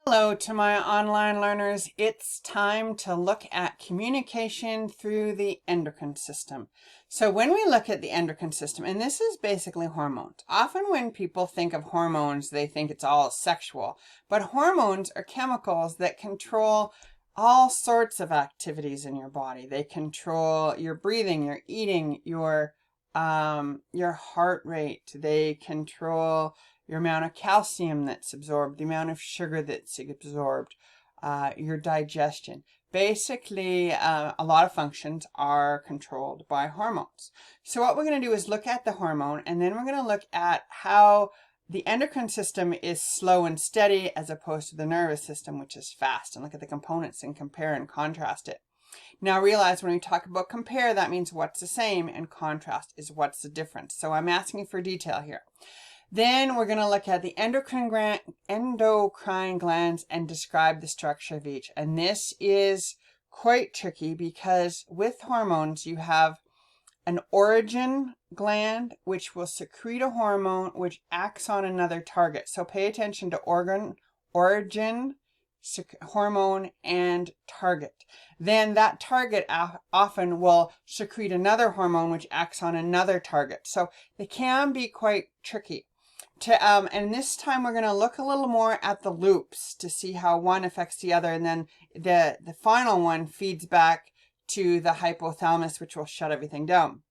Hello to my online learners. It's time to look at communication through the endocrine system. So when we look at the endocrine system, and this is basically hormones. Often when people think of hormones, they think it's all sexual. But hormones are chemicals that control all sorts of activities in your body. They control your breathing, your eating, your heart rate. They control your amount of calcium that's absorbed, the amount of sugar that's absorbed, your digestion. Basically, a lot of functions are controlled by hormones. So what we're going to do is look at the hormone, and then we're going to look at how the endocrine system is slow and steady as opposed to the nervous system, which is fast, and look at the components and compare and contrast it. Now realize when we talk about compare, that means what's the same, and contrast is what's the difference. So I'm asking for detail here. Then we're going to look at the endocrine glands and describe the structure of each. And this is quite tricky because with hormones you have an origin gland which will secrete a hormone which acts on another target. So pay attention to origin, hormone, and target. Then that target often will secrete another hormone which acts on another target. So they can be quite tricky. And this time we're going to look a little more at the loops to see how one affects the other, and then the final one feeds back to the hypothalamus, which will shut everything down.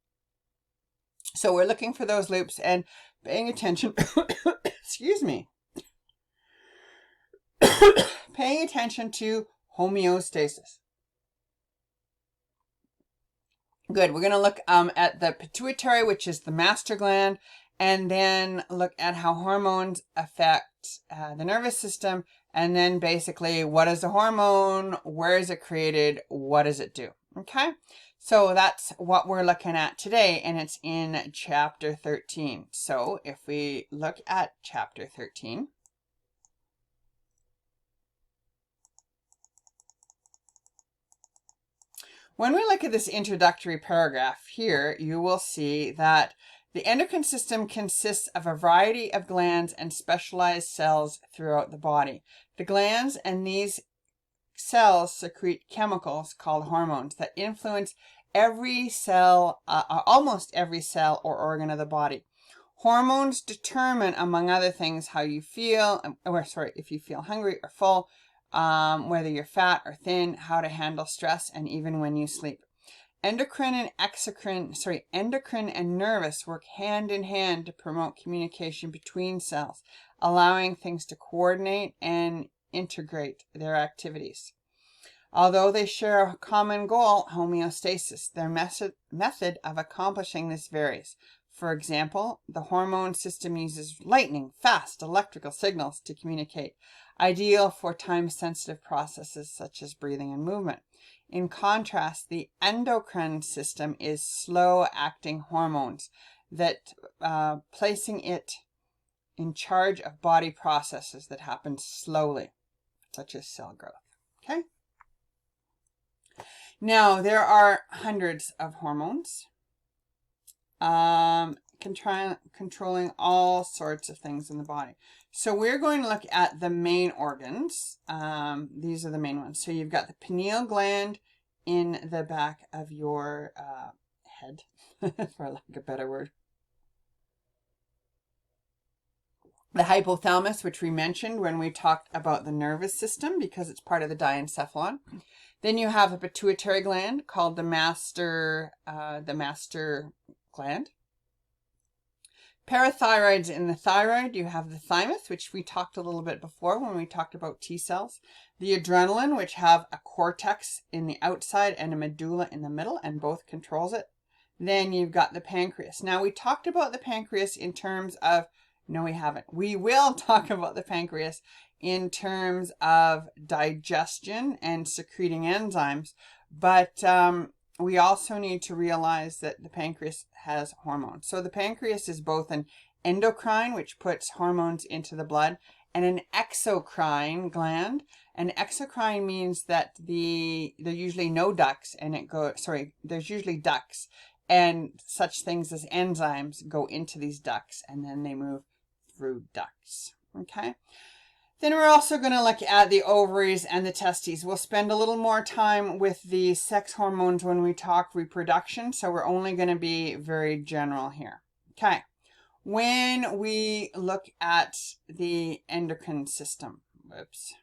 So we're looking for those loops and paying attention, excuse me, paying attention to homeostasis. Good. We're going to look at the pituitary, which is the master gland, and then look at how hormones affect the nervous system, and then basically what is a hormone, where is it created, what does it do? Okay, so that's what we're looking at today, and it's in chapter 13. So if we look at chapter 13, when we look at this introductory paragraph here, you will see that the endocrine system consists of a variety of glands and specialized cells throughout the body. The glands and these cells secrete chemicals called hormones that influence every cell, almost every cell or organ of the body. Hormones determine, among other things, how you feel, if you feel hungry or full, whether you're fat or thin, how to handle stress, and even when you sleep. Endocrine and nervous work hand in hand to promote communication between cells, allowing things to coordinate and integrate their activities. Although they share a common goal, homeostasis, their method of accomplishing this varies. For example, the hormone system uses lightning, fast electrical signals to communicate, ideal for time-sensitive processes such as breathing and movement. In contrast, the endocrine system is slow-acting hormones that placing it in charge of body processes that happen slowly, such as cell growth. Okay. Now, there are hundreds of hormones controlling all sorts of things in the body. So we're going to look at the main organs. These are the main ones. So you've got the pineal gland in the back of your head, for lack of a better word. The hypothalamus, which we mentioned when we talked about the nervous system because it's part of the diencephalon. Then you have the pituitary gland called the master gland. Parathyroids in the thyroid, you have the thymus, which we talked a little bit before when we talked about T cells. The adrenaline, which have a cortex in the outside and a medulla in the middle, and both controls it. Then you've got the pancreas. Now we talked about the pancreas in terms of, no we haven't. We will talk about the pancreas in terms of digestion and secreting enzymes, but we also need to realize that the pancreas has hormones. So the pancreas is both an endocrine, which puts hormones into the blood, and an exocrine gland. An exocrine means that there's usually no ducts, and there's usually ducts, and such things as enzymes go into these ducts, and then they move through ducts. Okay. Then we're also going to look at the ovaries and the testes. We'll spend a little more time with the sex hormones when we talk reproduction, so we're only going to be very general here. Okay, when we look at the endocrine system, whoops.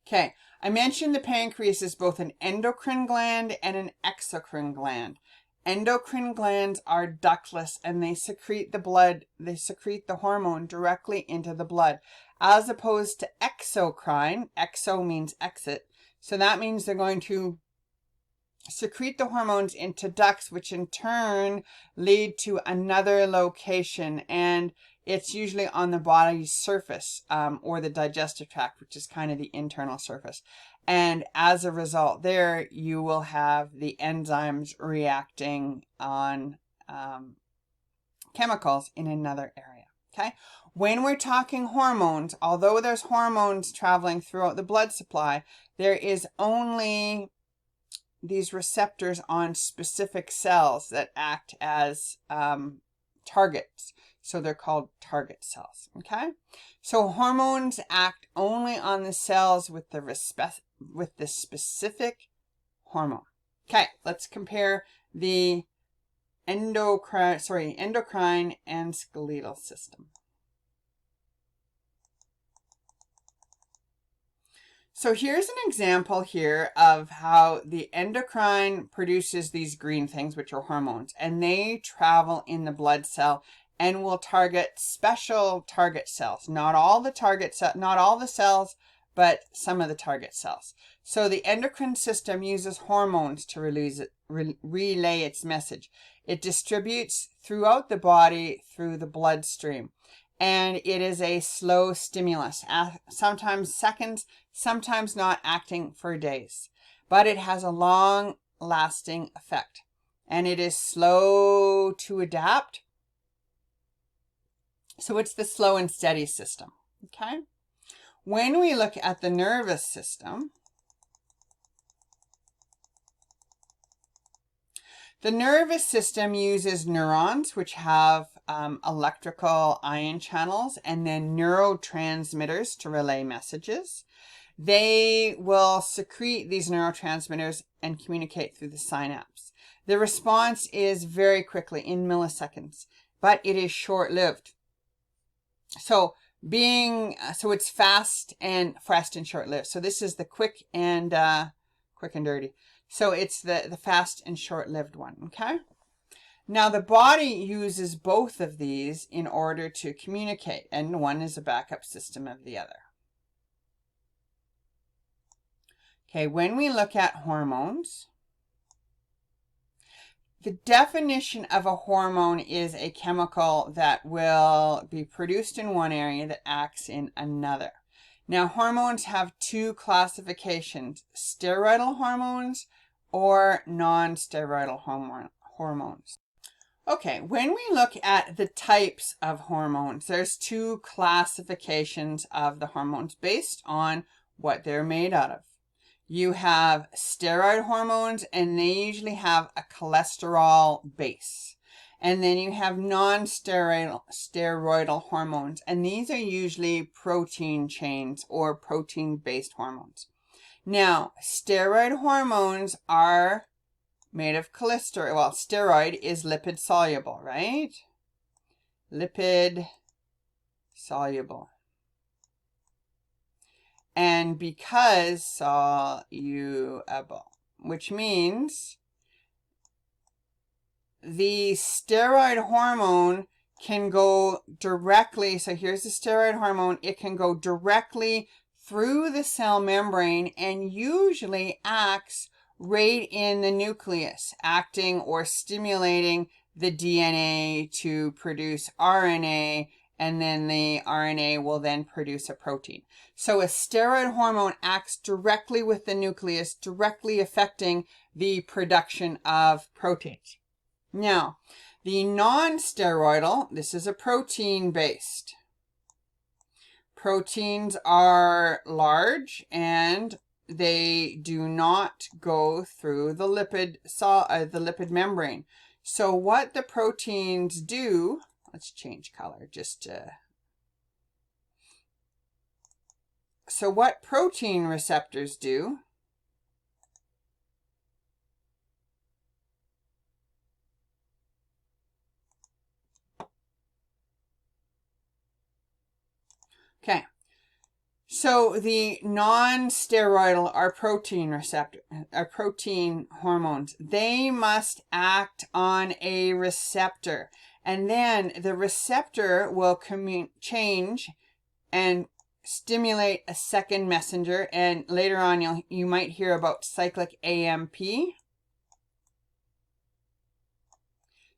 Okay, I mentioned the pancreas is both an endocrine gland and an exocrine gland. Endocrine glands are ductless and they secrete the hormone directly into the blood, as opposed to exocrine. Exo means exit. So that means they're going to secrete the hormones into ducts, which in turn lead to another location, and it's usually on the body's surface, or the digestive tract, which is kind of the internal surface. And as a result there, you will have the enzymes reacting on chemicals in another area. Okay. When we're talking hormones, although there's hormones traveling throughout the blood supply, there is only these receptors on specific cells that act as targets. So they're called target cells. Okay. So hormones act only on the cells with the specific hormone. Okay, let's compare the endocrine and skeletal system. So here's an example here of how the endocrine produces these green things, which are hormones, and they travel in the blood cell and will target special target cells. Not all the cells, but some of the target cells. So the endocrine system uses hormones to relay its message. It distributes throughout the body through the bloodstream. And it is a slow stimulus, sometimes seconds, sometimes not, acting for days. But it has a long-lasting effect. And it is slow to adapt. So it's the slow and steady system. Okay? When we look at the nervous system, the nervous system uses neurons, which have electrical ion channels, and then neurotransmitters to relay messages. They will secrete these neurotransmitters and communicate through the synapse. The response is very quickly, in milliseconds, but it is short-lived. So it's fast and short-lived. So this is the quick and dirty. So it's the fast and short-lived one, okay? Now the body uses both of these in order to communicate, and one is a backup system of the other. Okay, when we look at hormones, the definition of a hormone is a chemical that will be produced in one area that acts in another. Now, hormones have two classifications: steroidal hormones or non-steroidal hormones. Okay, when we look at the types of hormones, there's two classifications of the hormones based on what they're made out of. You have steroid hormones, and they usually have a cholesterol base. And then you have non-steroidal hormones, and these are usually protein chains or protein-based hormones. Now, steroid hormones are made of cholesterol. Well, steroid is lipid soluble, right? Lipid soluble. And because soluble, which means the steroid hormone can go directly, so here's the steroid hormone, it can go directly through the cell membrane and usually acts right in the nucleus, acting or stimulating the DNA to produce RNA, and then the RNA will then produce a protein. So a steroid hormone acts directly with the nucleus, directly affecting the production of proteins. Now, the non-steroidal, this is a protein-based. Proteins are large and they do not go through the lipid membrane. So what the proteins do, let's change color just to. So what protein receptors do okay. So the non-steroidal are protein hormones. They must act on a receptor, and then the receptor will change and stimulate a second messenger. And later on, you might hear about cyclic AMP.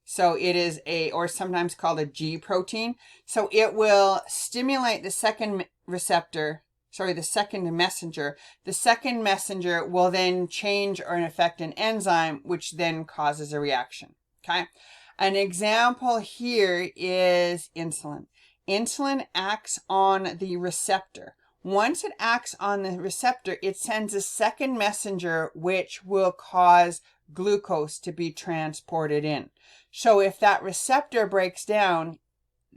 So it is or sometimes called a G protein. So it will stimulate the second receptor, the second messenger. The second messenger will then change or affect an enzyme, which then causes a reaction. Okay. An example here is insulin. Insulin acts on the receptor. Once it acts on the receptor, it sends a second messenger, which will cause glucose to be transported in. So if that receptor breaks down,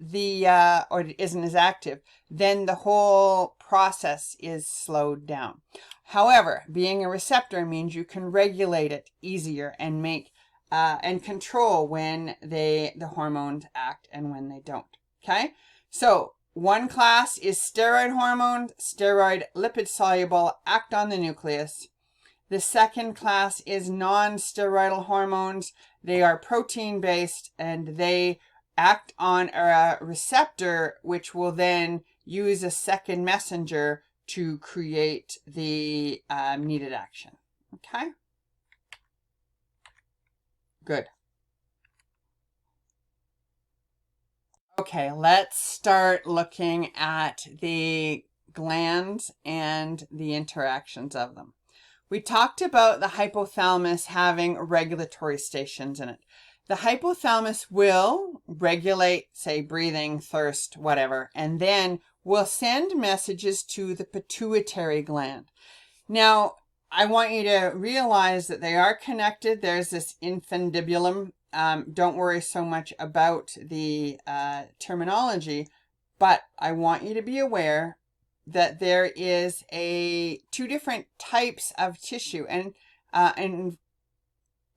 or isn't as active, then the whole process is slowed down. However, being a receptor means you can regulate it easier and make and control when the hormones act and when they don't. Okay, so one class is steroid hormones, steroid lipid soluble, act on the nucleus. The second class is non-steroidal hormones. They are protein-based and they act on a receptor, which will then use a second messenger to create the needed action. Okay? Good. Okay, let's start looking at the glands and the interactions of them. We talked about the hypothalamus having regulatory stations in it. The hypothalamus will regulate, say, breathing, thirst, whatever, and then will send messages to the pituitary gland. Now, I want you to realize that they are connected. There's this infundibulum. Don't worry so much about the terminology, but I want you to be aware that there is two different types of tissue, and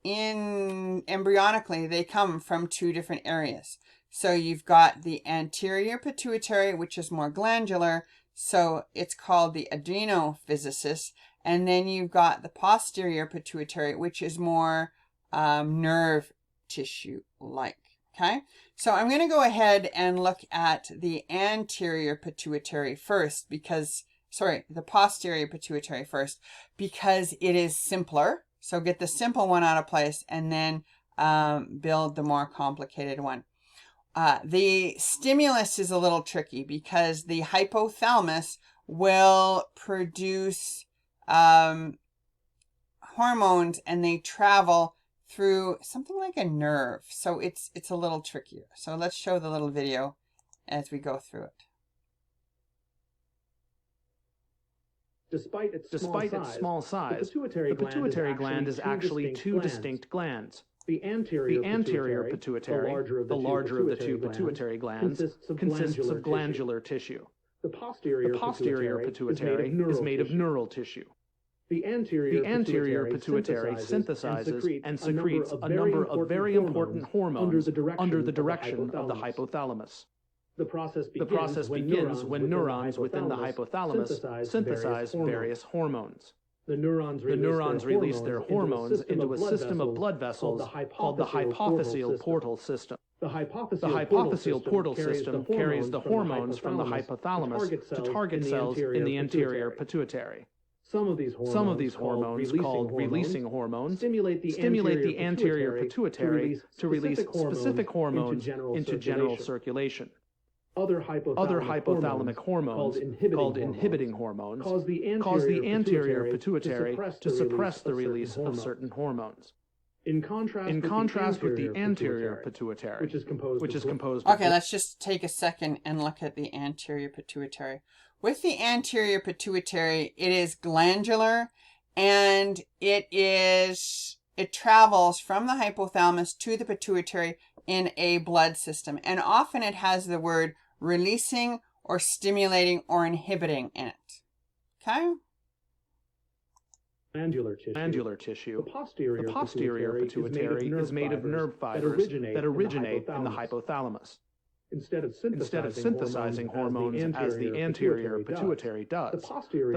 embryonically they come from two different areas. So you've got the anterior pituitary, which is more glandular, so it's called the adrenophysis, and then you've got the posterior pituitary, which is more nerve tissue like. Okay, so I'm going to go ahead and look at the anterior pituitary first because, the posterior pituitary first, because it is simpler. So get the simple one out of place and then build the more complicated one. The stimulus is a little tricky because the hypothalamus will produce hormones and they travel through something like a nerve. So it's a little trickier. So let's show the little video as we go through it. Despite its small size, the pituitary gland is actually two distinct glands. The anterior pituitary, the larger of the two pituitary glands, consists of glandular tissue. The posterior pituitary is made of neural tissue. The anterior pituitary synthesizes and secretes a number of very important hormones under the direction of the hypothalamus. The process begins when neurons within the hypothalamus synthesize various hormones. The neurons release their hormones into a system of blood vessels called the hypophyseal portal system. The hypophyseal portal system carries the hormones from the hypothalamus to target cells in the anterior pituitary. Some of these hormones, called releasing hormones, stimulate the anterior pituitary to release specific hormones into general circulation. Other hypothalamic hormones, called inhibiting hormones, cause the anterior pituitary to suppress the release of certain hormones. In contrast with the anterior pituitary, which is composed of... Okay, let's just take a second and look at the anterior pituitary. With the anterior pituitary, it is glandular and it travels from the hypothalamus to the pituitary in a blood system. And often it has the word releasing or stimulating or inhibiting in it. Okay? Glandular tissue. The posterior pituitary is made of nerve fibers that originate in the hypothalamus. Instead of synthesizing hormones as the anterior pituitary does, the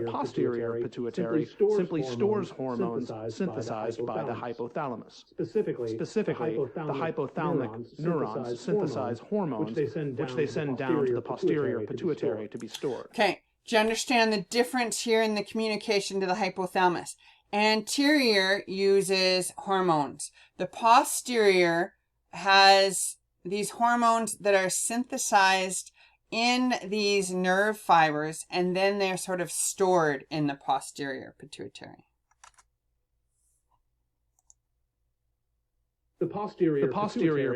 posterior pituitary simply stores hormones synthesized by the hypothalamus. Specifically, the hypothalamic neurons synthesize hormones which they send down to the posterior pituitary to be stored. Okay, do you understand the difference here in the communication to the hypothalamus? Anterior uses hormones. The posterior has these hormones that are synthesized in these nerve fibers, and then they're sort of stored in the posterior pituitary. The posterior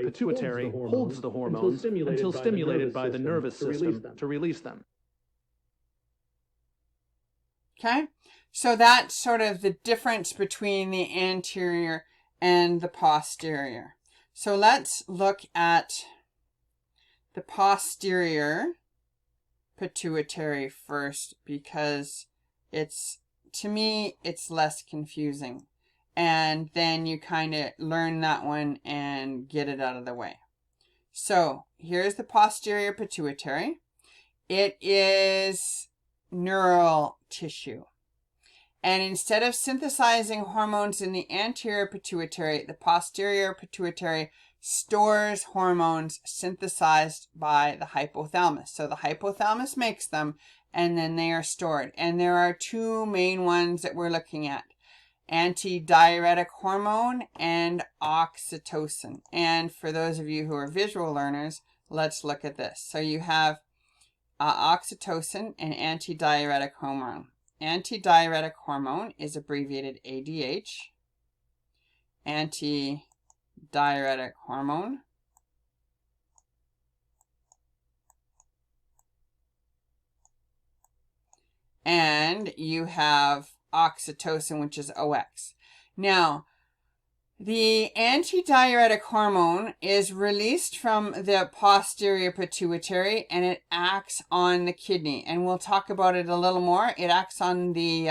pituitary holds the hormones until stimulated by the nervous system to release them. Okay, so that's sort of the difference between the anterior and the posterior. So let's look at the posterior pituitary first, because to me, it's less confusing. And then you kind of learn that one and get it out of the way. So here's the posterior pituitary. It is neural tissue. And instead of synthesizing hormones in the anterior pituitary, the posterior pituitary stores hormones synthesized by the hypothalamus. So the hypothalamus makes them, and then they are stored. And there are two main ones that we're looking at: antidiuretic hormone and oxytocin. And for those of you who are visual learners, let's look at this. So you have oxytocin and antidiuretic hormone. Antidiuretic hormone is abbreviated ADH. Antidiuretic hormone. And you have oxytocin, which is OX. Now, the antidiuretic hormone is released from the posterior pituitary, and it acts on the kidney. And we'll talk about it a little more. It acts on the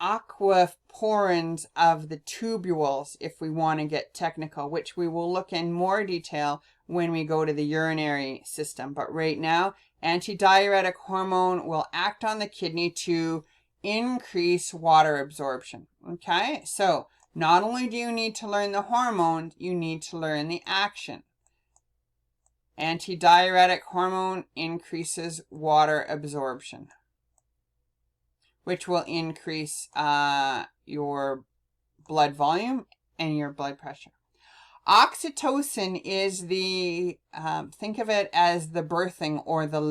aquaporins of the tubules, if we want to get technical, which we will look in more detail when we go to the urinary system. But right now, antidiuretic hormone will act on the kidney to increase water absorption. Okay, so not only do you need to learn the hormone, you need to learn the action. Antidiuretic hormone increases water absorption, which will increase your blood volume and your blood pressure. Oxytocin is the, think of it as the birthing or the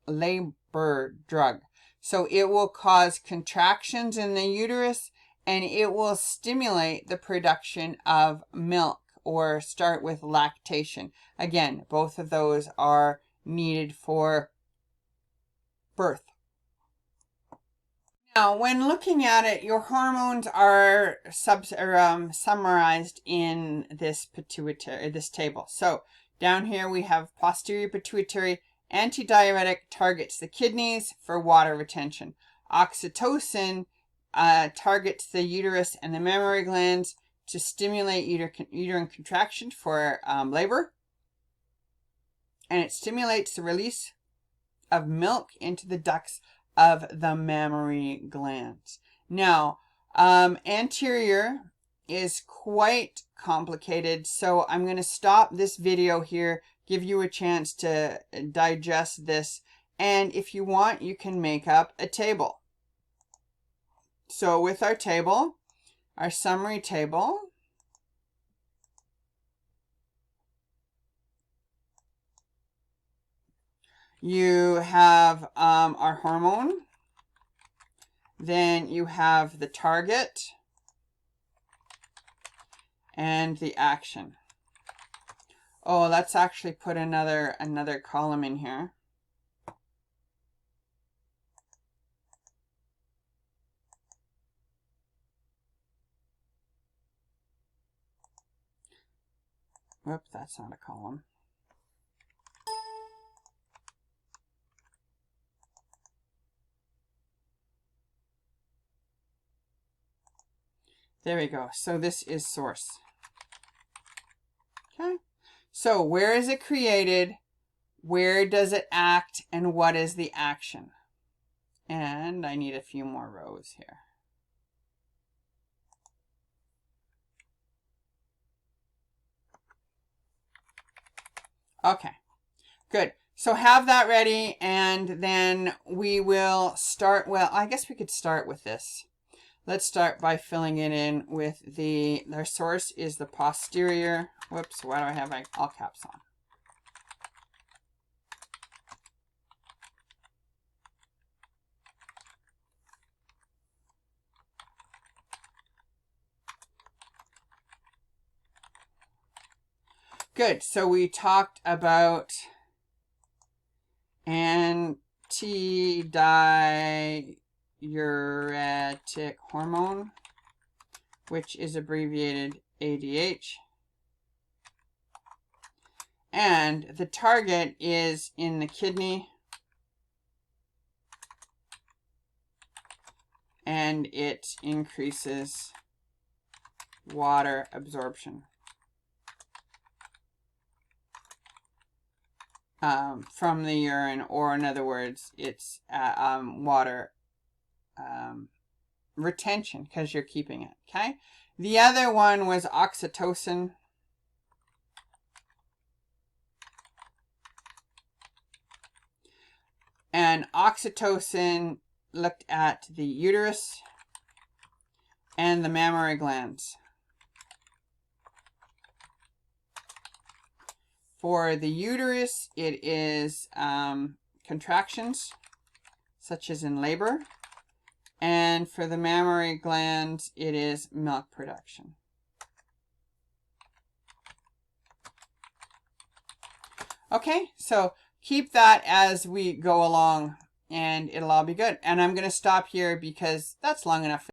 labor drug. So it will cause contractions in the uterus, and it will stimulate the production of milk or start with lactation. Again, both of those are needed for birth. Now, when looking at it, your hormones are summarized in this table. So down here we have posterior pituitary. Antidiuretic targets the kidneys for water retention. Oxytocin targets the uterus and the mammary glands to stimulate uterine contraction for labor. And it stimulates the release of milk into the ducts of the mammary glands. Now, anterior is quite complicated, so I'm going to stop this video here, give you a chance to digest this, and if you want, you can make up a table. So with our table, our summary table, you have our hormone, then you have the target and the action. Oh, let's actually put another column in here. Whoops, that's not a column. There we go. So this is source. Okay. So where is it created? Where does it act? And what is the action? And I need a few more rows here. Okay, good. So have that ready, and then we will start. Well, I guess we could start with this. Let's start by filling it in with their source is the posterior. Whoops, why do I have all caps on? Good. So we talked about Antidiuretic Hormone, which is abbreviated ADH. And the target is in the kidney. And it increases water absorption. From the urine, or in other words, it's water retention because you're keeping it. Okay. The other one was oxytocin. And oxytocin looked at the uterus and the mammary glands. For the uterus, it is contractions, such as in labor. And for the mammary glands, it is milk production. Okay, so keep that as we go along, and it'll all be good. And I'm going to stop here because that's long enough for